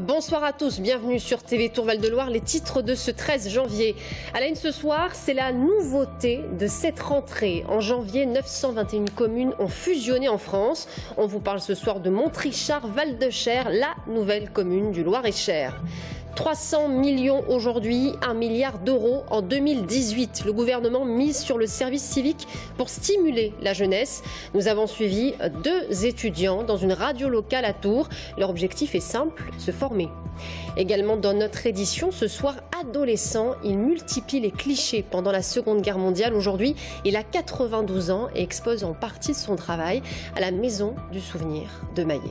Bonsoir à tous, bienvenue sur TV Tour Val-de-Loire. Les titres de ce 13 janvier. À la une ce soir, c'est la nouveauté de cette rentrée. En janvier, 921 communes ont fusionné en France. On vous parle ce soir de Montrichard, Val-de-Cher, la nouvelle commune du Loir-et-Cher. 300 millions aujourd'hui, 1 milliard d'euros en 2018. Le gouvernement mise sur le service civique pour stimuler la jeunesse. Nous avons suivi 2 étudiants dans une radio locale à Tours. Leur objectif est simple, se former. Également dans notre édition, ce soir, adolescent, il multiplie les clichés pendant la Seconde Guerre mondiale. Aujourd'hui, il a 92 ans et expose en partie son travail à la Maison du Souvenir de Maillet.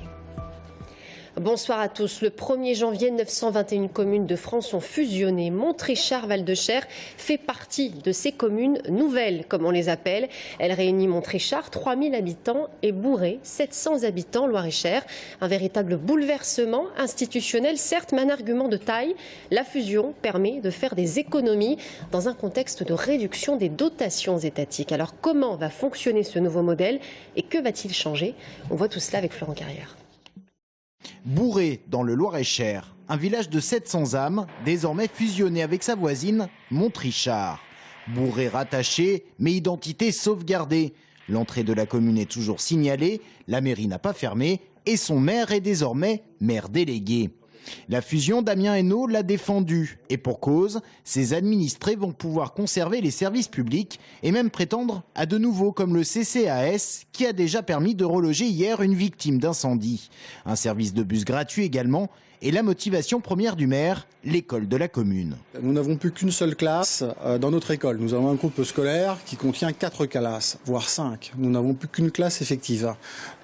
Bonsoir à tous. Le 1er janvier, 921 communes de France ont fusionné. Montrichard, Val-de-Cher fait partie de ces communes nouvelles, comme on les appelle. Elle réunit Montrichard, 3000 habitants, et Bourré, 700 habitants, Loir-et-Cher. Un véritable bouleversement institutionnel, certes, mais un argument de taille. La fusion permet de faire des économies dans un contexte de réduction des dotations étatiques. Alors comment va fonctionner ce nouveau modèle et que va-t-il changer? On voit tout cela avec Florent Carrière. Bourré, dans le Loir-et-Cher, un village de 700 âmes, désormais fusionné avec sa voisine, Montrichard. Bourré rattaché, mais identité sauvegardée. L'entrée de la commune est toujours signalée, la mairie n'a pas fermé et son maire est désormais maire délégué. La fusion, Damien Hainaut l'a défendue. Et pour cause, ses administrés vont pouvoir conserver les services publics et même prétendre à de nouveaux comme le CCAS qui a déjà permis de reloger hier une victime d'incendie. Un service de bus gratuit également et la motivation première du maire, l'école de la commune. Nous n'avons plus qu'une seule classe dans notre école. Nous avons un groupe scolaire qui contient 4 classes, voire 5. Nous n'avons plus qu'une classe effective.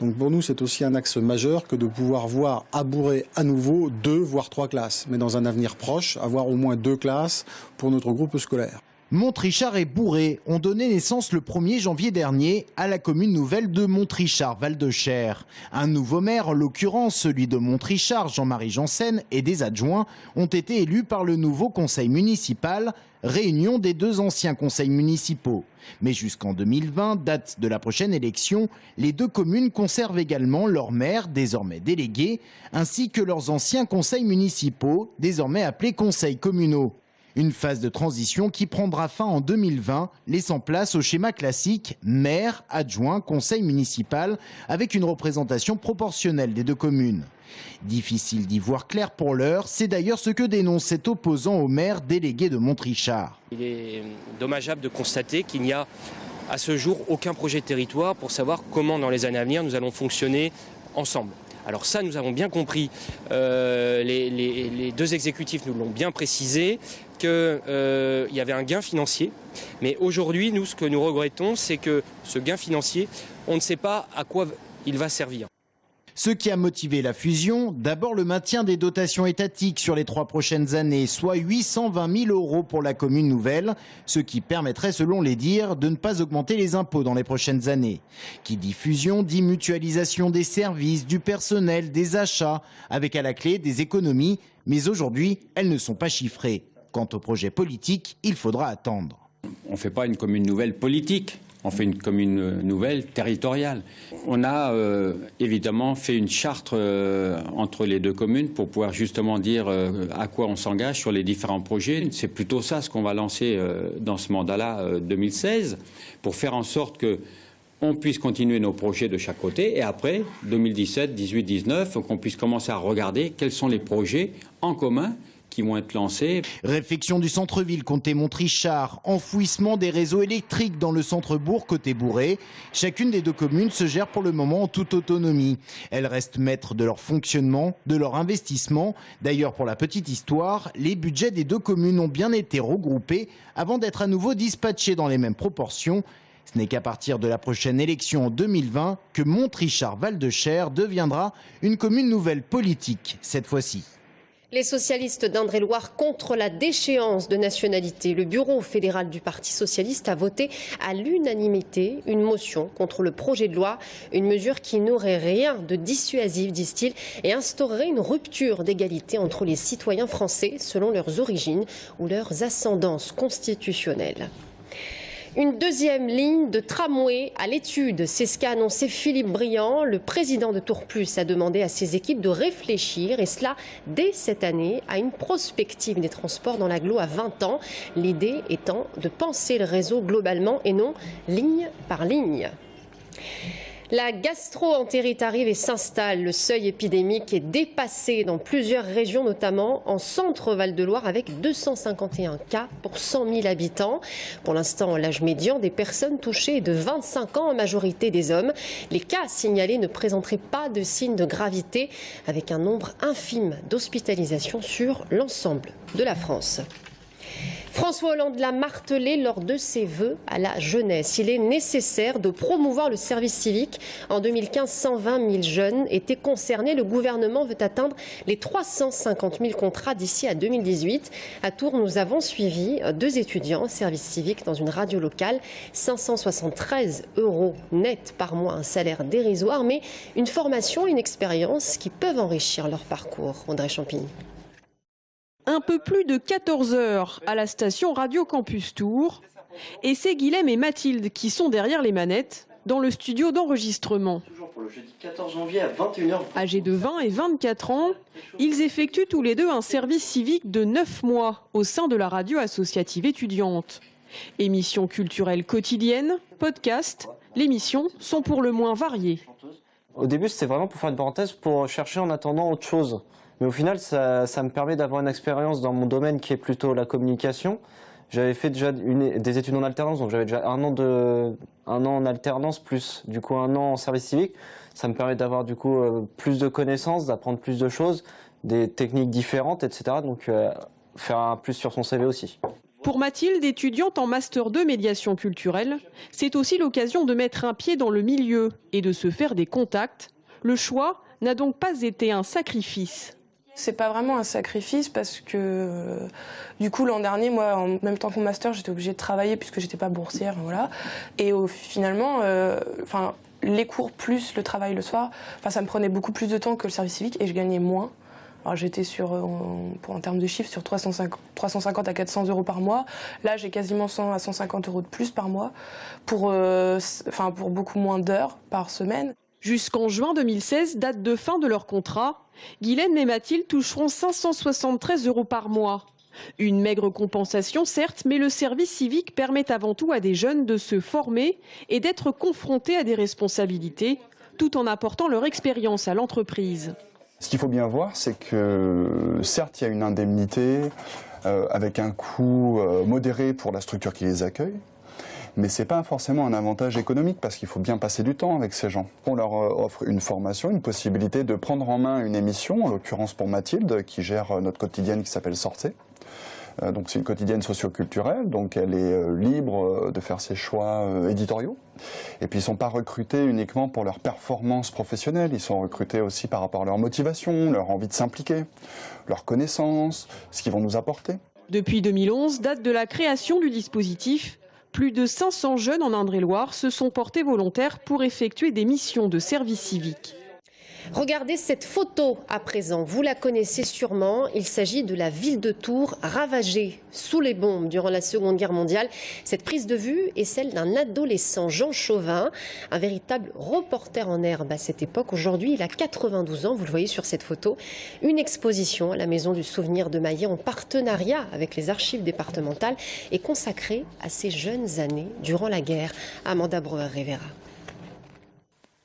Donc pour nous, c'est aussi un axe majeur que de pouvoir voir à Bourré à nouveau 2, voire 3 classes. Mais dans un avenir proche, avoir au moins 2 classes pour notre groupe scolaire. Montrichard et Bourré ont donné naissance le 1er janvier dernier à la commune nouvelle de Montrichard, Val-de-Cher. Un nouveau maire, en l'occurrence celui de Montrichard, Jean-Marie Janssen, et des adjoints ont été élus par le nouveau conseil municipal, réunion des 2 anciens conseils municipaux. Mais jusqu'en 2020, date de la prochaine élection, les 2 communes conservent également leurs maires, désormais délégués, ainsi que leurs anciens conseils municipaux, désormais appelés conseils communaux. Une phase de transition qui prendra fin en 2020, laissant place au schéma classique maire, adjoint, conseil municipal, avec une représentation proportionnelle des 2 communes. Difficile d'y voir clair pour l'heure, c'est d'ailleurs ce que dénonce cet opposant au maire délégué de Montrichard. Il est dommageable de constater qu'il n'y a à ce jour aucun projet de territoire pour savoir comment dans les années à venir nous allons fonctionner ensemble. Alors ça, nous avons bien compris, les 2 exécutifs nous l'ont bien précisé, qu'il y avait un gain financier. Mais aujourd'hui, nous, ce que nous regrettons, c'est que ce gain financier, on ne sait pas à quoi il va servir. Ce qui a motivé la fusion, d'abord le maintien des dotations étatiques sur les 3 prochaines années, soit 820 000 € pour la commune nouvelle, ce qui permettrait, selon les dires, de ne pas augmenter les impôts dans les prochaines années. Qui dit fusion, dit mutualisation des services, du personnel, des achats, avec à la clé des économies, mais aujourd'hui, elles ne sont pas chiffrées. Quant au projet politique, il faudra attendre. On ne fait pas une commune nouvelle politique. On fait une commune nouvelle territoriale. On a évidemment fait une charte entre les 2 communes pour pouvoir justement dire à quoi on s'engage sur les différents projets. C'est plutôt ça ce qu'on va lancer dans ce mandat-là 2016 pour faire en sorte que on puisse continuer nos projets de chaque côté et après 2017, 18, 19, qu'on puisse commencer à regarder quels sont les projets en commun qui vont être lancés. Réfection du centre-ville côté Montrichard, enfouissement des réseaux électriques dans le centre-bourg côté Bourré. Chacune des 2 communes se gère pour le moment en toute autonomie. Elles restent maîtres de leur fonctionnement, de leur investissement. D'ailleurs, pour la petite histoire, les budgets des 2 communes ont bien été regroupés avant d'être à nouveau dispatchés dans les mêmes proportions. Ce n'est qu'à partir de la prochaine élection en 2020 que Montrichard Val-de-Cher deviendra une commune nouvelle politique cette fois-ci. Les socialistes d'Indre-et-Loire contre la déchéance de nationalité. Le bureau fédéral du Parti socialiste a voté à l'unanimité une motion contre le projet de loi. Une mesure qui n'aurait rien de dissuasif, disent-ils, et instaurerait une rupture d'égalité entre les citoyens français selon leurs origines ou leurs ascendances constitutionnelles. Une deuxième ligne de tramway à l'étude, c'est ce qu'a annoncé Philippe Briand. Le président de Tourplus a demandé à ses équipes de réfléchir, et cela dès cette année, à une prospective des transports dans l'agglo à 20 ans. L'idée étant de penser le réseau globalement et non ligne par ligne. La gastro-entérite arrive et s'installe. Le seuil épidémique est dépassé dans plusieurs régions, notamment en centre Val-de-Loire, avec 251 cas pour 100 000 habitants. Pour l'instant, l'âge médian des personnes touchées est de 25 ans, en majorité des hommes. Les cas signalés ne présenteraient pas de signes de gravité, avec un nombre infime d'hospitalisations sur l'ensemble de la France. François Hollande l'a martelé lors de ses vœux à la jeunesse. Il est nécessaire de promouvoir le service civique. En 2015, 120 000 jeunes étaient concernés. Le gouvernement veut atteindre les 350 000 contrats d'ici à 2018. À Tours, nous avons suivi 2 étudiants en service civique dans une radio locale. 573 € net par mois, un salaire dérisoire, mais une formation, une expérience qui peuvent enrichir leur parcours. Audrey Champigny. Un peu plus de 14 heures à la station Radio Campus Tours. Et c'est Guilhem et Mathilde qui sont derrière les manettes dans le studio d'enregistrement. Toujours pour le jeudi 14 janvier à 21h. Âgés de 20 et 24 ans, ils effectuent tous les deux un service civique de 9 mois au sein de la radio associative étudiante. Émissions culturelles quotidiennes, podcasts, les missions sont pour le moins variées. Au début, c'était vraiment pour faire une parenthèse, pour chercher en attendant autre chose. Mais au final, ça me permet d'avoir une expérience dans mon domaine qui est plutôt la communication. J'avais fait déjà des études en alternance, donc j'avais déjà un an en alternance plus du coup 1 an en service civique. Ça me permet d'avoir du coup plus de connaissances, d'apprendre plus de choses, des techniques différentes, etc. Donc faire un plus sur son CV aussi. Pour Mathilde, étudiante en Master 2 médiation culturelle, c'est aussi l'occasion de mettre un pied dans le milieu et de se faire des contacts. Le choix n'a donc pas été un sacrifice. C'est pas vraiment un sacrifice parce que du coup l'an dernier, moi, en même temps que mon master, j'étais obligée de travailler puisque j'étais pas boursière, voilà. Et finalement, les cours plus le travail le soir, ça me prenait beaucoup plus de temps que le service civique et je gagnais moins. Alors j'étais en termes de chiffres, sur 350 à 400 € par mois. Là, j'ai quasiment 100 à 150 € de plus par mois pour beaucoup moins d'heures par semaine. Jusqu'en juin 2016, date de fin de leur contrat, Guilhem et Mathilde toucheront 573 € par mois. Une maigre compensation, certes, mais le service civique permet avant tout à des jeunes de se former et d'être confrontés à des responsabilités, tout en apportant leur expérience à l'entreprise. Ce qu'il faut bien voir, c'est que certes, il y a une indemnité avec un coût modéré pour la structure qui les accueille. Mais ce n'est pas forcément un avantage économique parce qu'il faut bien passer du temps avec ces gens. On leur offre une formation, une possibilité de prendre en main une émission, en l'occurrence pour Mathilde, qui gère notre quotidienne qui s'appelle Sortez. Donc c'est une quotidienne socio-culturelle, donc elle est libre de faire ses choix éditoriaux. Et puis ils ne sont pas recrutés uniquement pour leur performance professionnelle, ils sont recrutés aussi par rapport à leur motivation, leur envie de s'impliquer, leur connaissance, ce qu'ils vont nous apporter. Depuis 2011, date de la création du dispositif, plus de 500 jeunes en Indre-et-Loire se sont portés volontaires pour effectuer des missions de service civique. Regardez cette photo à présent, vous la connaissez sûrement, il s'agit de la ville de Tours ravagée sous les bombes durant la Seconde Guerre mondiale. Cette prise de vue est celle d'un adolescent, Jean Chauvin, un véritable reporter en herbe à cette époque. Aujourd'hui, il a 92 ans, vous le voyez sur cette photo. Une exposition à la Maison du Souvenir de Maillet en partenariat avec les archives départementales est consacrée à ces jeunes années durant la guerre. Amanda Breuer-Rivera.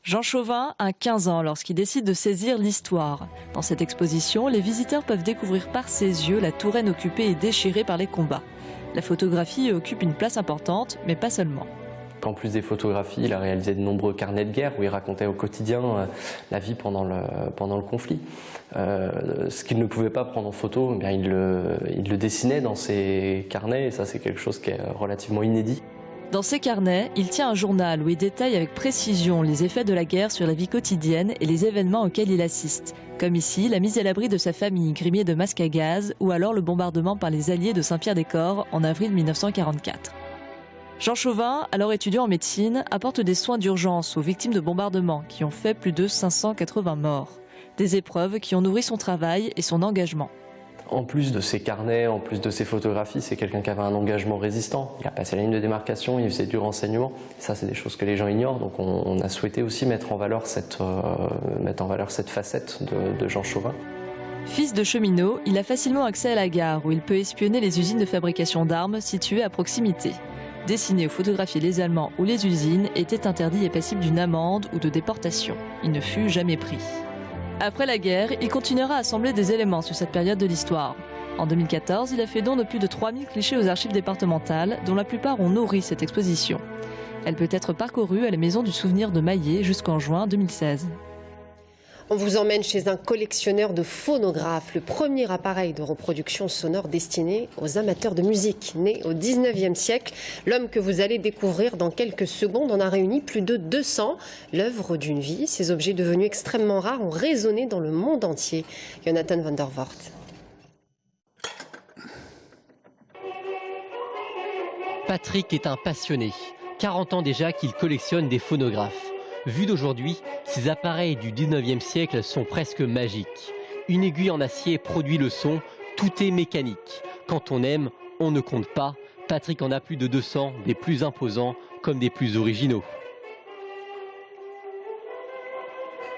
Jean Chauvin a 15 ans lorsqu'il décide de saisir l'histoire. Dans cette exposition, les visiteurs peuvent découvrir par ses yeux la Touraine occupée et déchirée par les combats. La photographie occupe une place importante, mais pas seulement. En plus des photographies, il a réalisé de nombreux carnets de guerre où il racontait au quotidien la vie pendant le conflit. Ce qu'il ne pouvait pas prendre en photo, il le dessinait dans ses carnets et ça c'est quelque chose qui est relativement inédit. Dans ses carnets, il tient un journal où il détaille avec précision les effets de la guerre sur la vie quotidienne et les événements auxquels il assiste. Comme ici, la mise à l'abri de sa famille grimée de masques à gaz ou alors le bombardement par les Alliés de Saint-Pierre-des-Corps en avril 1944. Jean Chauvin, alors étudiant en médecine, apporte des soins d'urgence aux victimes de bombardements qui ont fait plus de 580 morts. Des épreuves qui ont nourri son travail et son engagement. En plus de ses carnets, en plus de ses photographies, c'est quelqu'un qui avait un engagement résistant. Il a passé la ligne de démarcation, il faisait du renseignement. Ça, c'est des choses que les gens ignorent. Donc on a souhaité aussi mettre en valeur cette facette de Jean Chauvin. Fils de cheminot, il a facilement accès à la gare où il peut espionner les usines de fabrication d'armes situées à proximité. Dessiner ou photographier les Allemands ou les usines était interdit et passible d'une amende ou de déportation. Il ne fut jamais pris. Après la guerre, il continuera à assembler des éléments sur cette période de l'histoire. En 2014, il a fait don de plus de 3000 clichés aux archives départementales, dont la plupart ont nourri cette exposition. Elle peut être parcourue à la Maison du Souvenir de Maillé jusqu'en juin 2016. On vous emmène chez un collectionneur de phonographes, le premier appareil de reproduction sonore destiné aux amateurs de musique. Né au 19e siècle, l'homme que vous allez découvrir dans quelques secondes en a réuni plus de 200. L'œuvre d'une vie, ces objets devenus extrêmement rares ont résonné dans le monde entier. Jonathan van der Voort. Patrick est un passionné. 40 ans déjà qu'il collectionne des phonographes. Vu d'aujourd'hui, ces appareils du 19e siècle sont presque magiques. Une aiguille en acier produit le son, tout est mécanique. Quand on aime, on ne compte pas. Patrick en a plus de 200, des plus imposants comme des plus originaux.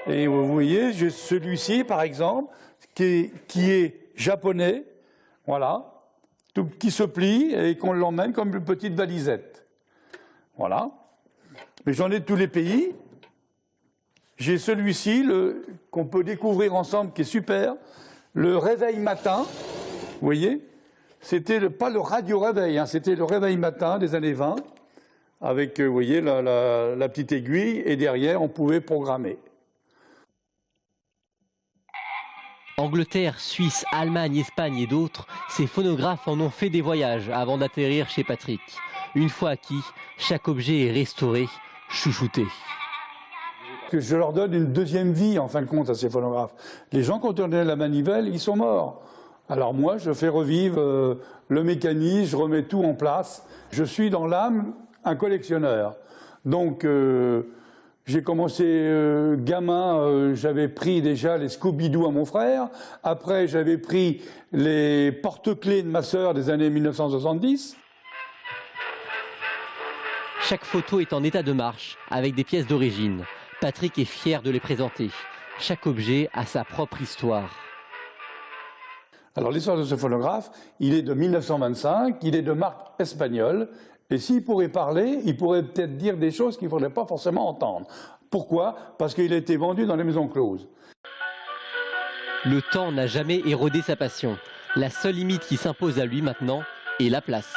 Et vous voyez, j'ai celui-ci par exemple, qui est japonais, voilà, qui se plie et qu'on l'emmène comme une petite valisette. Voilà. Mais j'en ai de tous les pays. J'ai celui-ci qu'on peut découvrir ensemble, qui est super, le réveil matin, vous voyez, c'était pas le radio-réveil, hein, c'était le réveil matin des années 20, avec, vous voyez, la petite aiguille, et derrière, on pouvait programmer. Angleterre, Suisse, Allemagne, Espagne et d'autres, ces phonographes en ont fait des voyages avant d'atterrir chez Patrick. Une fois acquis, chaque objet est restauré, chouchouté. Que je leur donne une deuxième vie, en fin de compte, à ces phonographes. Les gens, quand on donne la manivelle, ils sont morts. Alors moi, je fais revivre le mécanisme, je remets tout en place. Je suis dans l'âme un collectionneur. Donc, j'ai commencé gamin, j'avais pris déjà les Scooby-Doo à mon frère. Après, j'avais pris les porte-clés de ma sœur des années 1970. Chaque photo est en état de marche, avec des pièces d'origine. Patrick est fier de les présenter. Chaque objet a sa propre histoire. Alors l'histoire de ce phonographe, il est de 1925, il est de marque espagnole, et s'il pourrait parler, il pourrait peut-être dire des choses qu'il ne faudrait pas forcément entendre. Pourquoi? Parce qu'il a été vendu dans les maisons closes. Le temps n'a jamais érodé sa passion. La seule limite qui s'impose à lui maintenant est la place.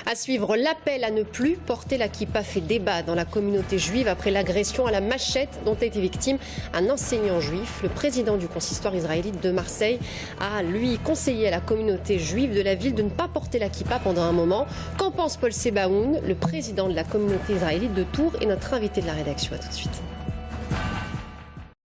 À suivre, l'appel à ne plus porter la kippa fait débat dans la communauté juive après l'agression à la machette dont a été victime un enseignant juif. Le président du consistoire israélite de Marseille a, lui, conseillé à la communauté juive de la ville de ne pas porter la kippa pendant un moment. Qu'en pense Paul Sebaoun, le président de la communauté israélite de Tours et notre invité de la rédaction? À tout de suite.